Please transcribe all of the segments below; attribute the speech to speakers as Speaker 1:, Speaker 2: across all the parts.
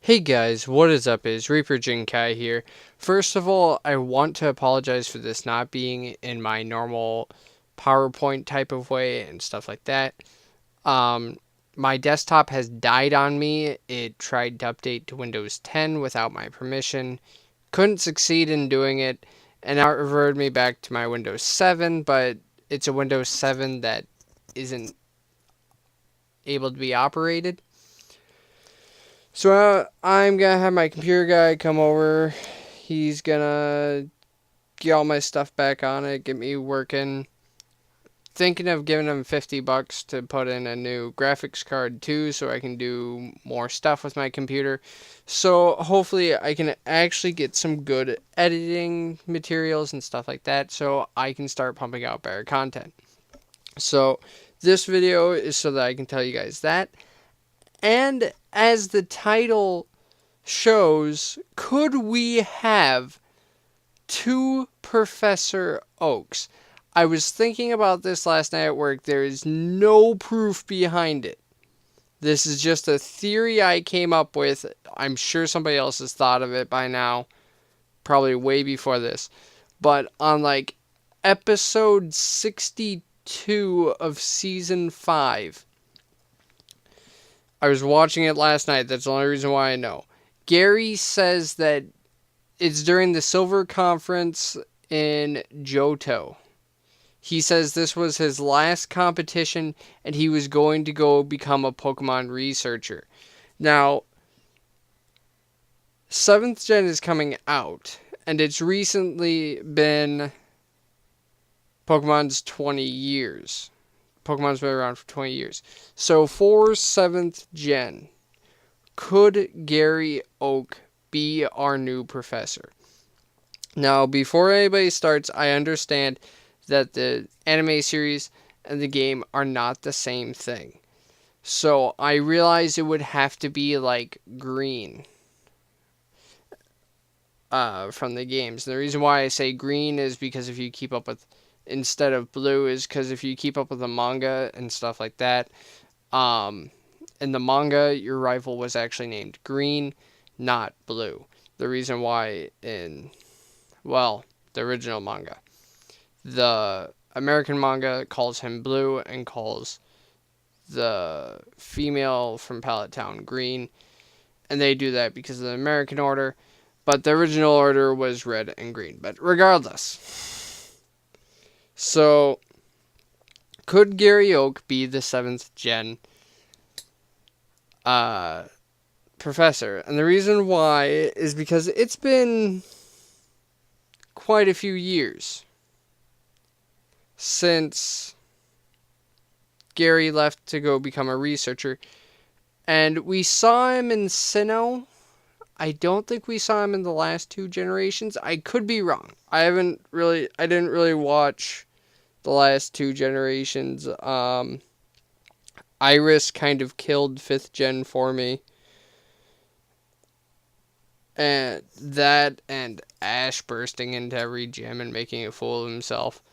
Speaker 1: Hey guys, what is up? Is Reaper Jinkai here. First of all, I want to apologize for this not being in my normal PowerPoint type of way and stuff like that. Um, my desktop has died on me. It tried to update to Windows 10 without my permission. Couldn't succeed in doing it, and now it reverted me back to my Windows 7, but it's a Windows 7 that isn't able to be operated. So I'm gonna have my computer guy come over. He's gonna get all my stuff back on it, get me working. Thinking of giving him $50 to put in a new graphics card too, so I can do more stuff with my computer. So hopefully I can actually get some good editing materials and stuff like that, so I can start pumping out better content. So this video is so that I can tell you guys that. And as the title shows, could we have two Professor Oaks? I was thinking about this last night at work. There is no proof behind it. This is just a theory I came up with. I'm sure somebody else has thought of it by now, probably way before this. But on like episode 62 of season 5, I was watching it last night. That's the only reason why I know. Gary says that it's during the Silver Conference in Johto. He says this was his last competition and he was going to go become a Pokemon researcher. Now, 7th Gen is coming out, and it's recently been Pokemon's 20 years. Pokemon's been around for 20 years. So for 7th Gen, could Gary Oak be our new professor? Now, before anybody starts, I understand that the anime series and the game are not the same thing. So I realize it would have to be like green from the games. And the reason why I say green is because if you keep up with, instead of blue, is because if you keep up with the manga and stuff like that, in the manga, your rival was actually named Green, not Blue. The reason why the original manga. The American manga calls him Blue and calls the female from Pallet Town Green. And they do that because of the American order. But the original order was red and green. But regardless. So, could Gary Oak be the 7th Gen professor? And the reason why is because it's been quite a few years since Gary left to go become a researcher. And we saw him in Sinnoh. I don't think we saw him in the last 2 generations. I could be wrong. I didn't really watch the last 2 generations. Iris kind of killed 5th Gen for me. And that and Ash bursting into every gym and making a fool of himself.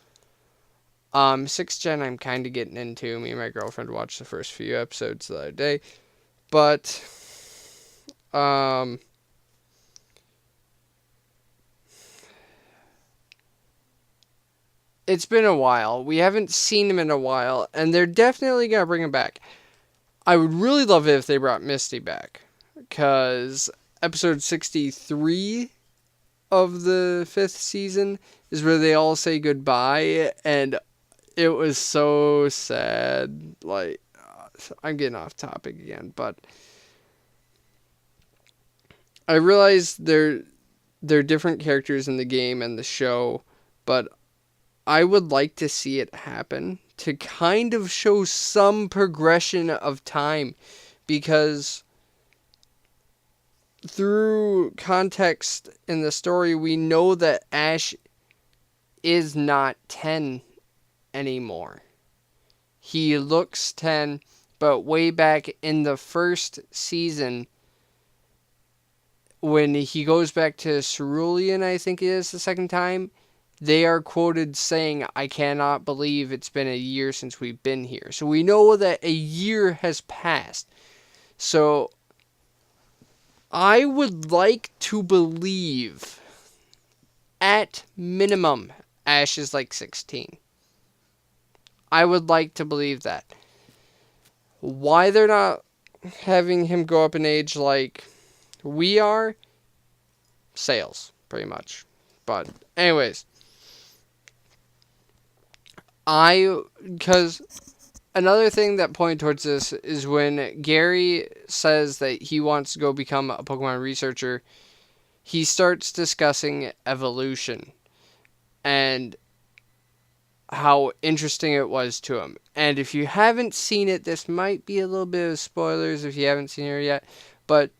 Speaker 1: 6th Gen I'm kind of getting into. Me and my girlfriend watched the first few episodes the other day. But, it's been a while. We haven't seen him in a while, and they're definitely going to bring him back. I would really love it if they brought Misty back, because episode 63 of the 5th season is where they all say goodbye, and it was so sad. Like, I'm getting off topic again, but I realize they're different characters in the game and the show, but I would like to see it happen to kind of show some progression of time, because through context in the story, we know that Ash is not 10 anymore. He looks 10, but way back in the first season, when he goes back to Cerulean, I think it is the second time, they are quoted saying, "I cannot believe it's been a year since we've been here." So we know that a year has passed. So I would like to believe, at minimum, Ash is like 16. I would like to believe that. Why they're not having him go up in age like we are? Sales, pretty much. But, anyways. Because another thing that pointed towards this is when Gary says that he wants to go become a Pokemon researcher, he starts discussing evolution and how interesting it was to him. And if you haven't seen it, this might be a little bit of spoilers if you haven't seen it yet, but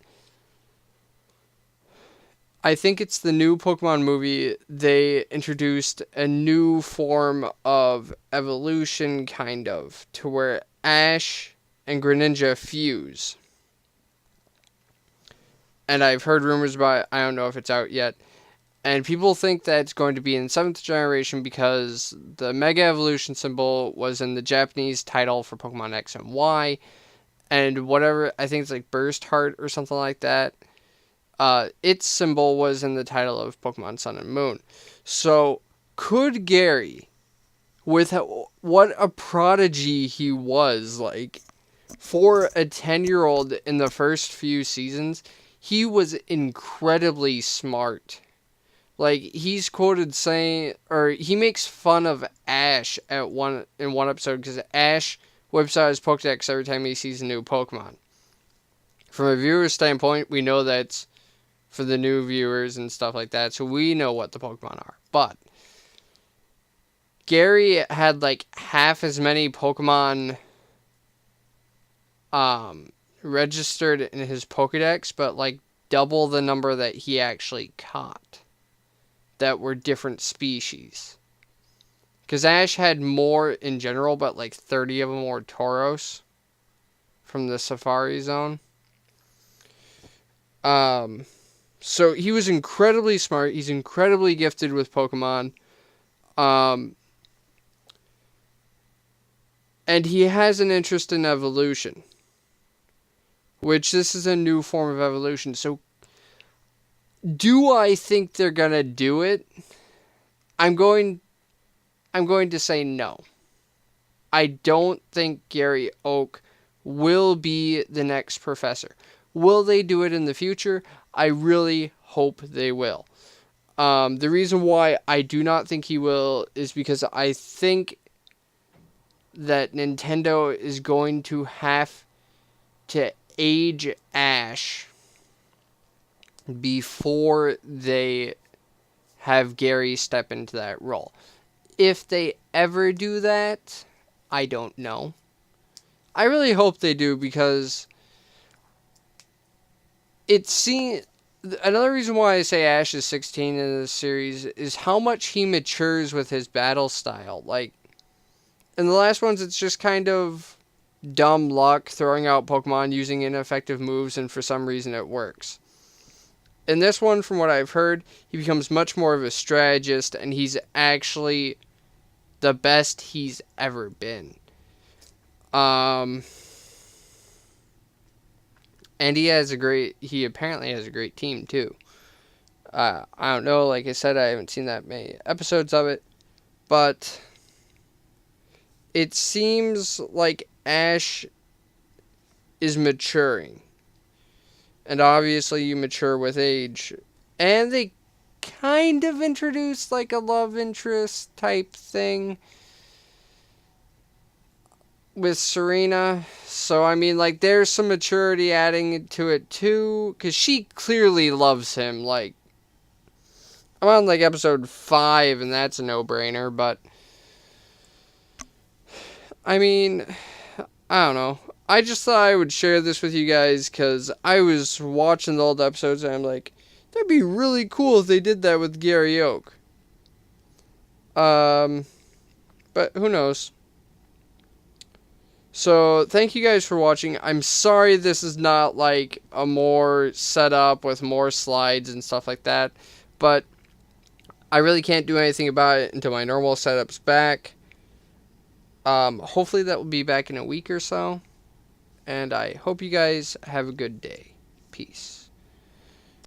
Speaker 1: I think it's the new Pokemon movie. They introduced a new form of evolution, kind of, to where Ash and Greninja fuse. And I've heard rumors about it. I don't know if it's out yet. And people think that it's going to be in 7th generation because the Mega Evolution symbol was in the Japanese title for Pokemon X and Y. And whatever, I think it's like Burst Heart or something like that. Its symbol was in the title of Pokemon Sun and Moon. So, could Gary, with what a prodigy he was, like, for a 10-year-old in the first few seasons, he was incredibly smart. Like, he's quoted saying, or he makes fun of Ash in one episode, because Ash whips out his Pokedex every time he sees a new Pokemon. From a viewer's standpoint, we know that's for the new viewers and stuff like that, so we know what the Pokemon are. But Gary had like half as many Pokemon registered in his Pokedex, but like double the number that he actually caught that were different species. Because Ash had more in general, but like 30 of them were Tauros from the Safari Zone. So he was incredibly smart. He's incredibly gifted with Pokemon. And he has an interest in evolution. Which this is a new form of evolution. So do I think they're going to do it? I'm going to say no. I don't think Gary Oak will be the next professor. Will they do it in the future? I really hope they will. The reason why I do not think he will is because I think that Nintendo is going to have to age Ash before they have Gary step into that role. If they ever do that, I don't know. I really hope they do, because it seems... Another reason why I say Ash is 16 in this series is how much he matures with his battle style. Like, in the last ones, it's just kind of dumb luck, throwing out Pokemon, using ineffective moves, and for some reason it works. In this one, from what I've heard, he becomes much more of a strategist, and he's actually the best he's ever been. And he apparently has a great team too. I don't know, like I said, I haven't seen that many episodes of it, but it seems like Ash is maturing. And obviously you mature with age. And they kind of introduced like a love interest type thing with Serena. So, I mean, like, there's some maturity adding to it too, because she clearly loves him. Like, I'm on like episode 5 and that's a no-brainer, but I mean, I don't know. I just thought I would share this with you guys because I was watching the old episodes and I'm like, that'd be really cool if they did that with Gary Oak. But who knows? So, thank you guys for watching. I'm sorry this is not like a more setup with more slides and stuff like that, but I really can't do anything about it until my normal setup's back. Hopefully that will be back in a week or so. And I hope you guys have a good day. Peace.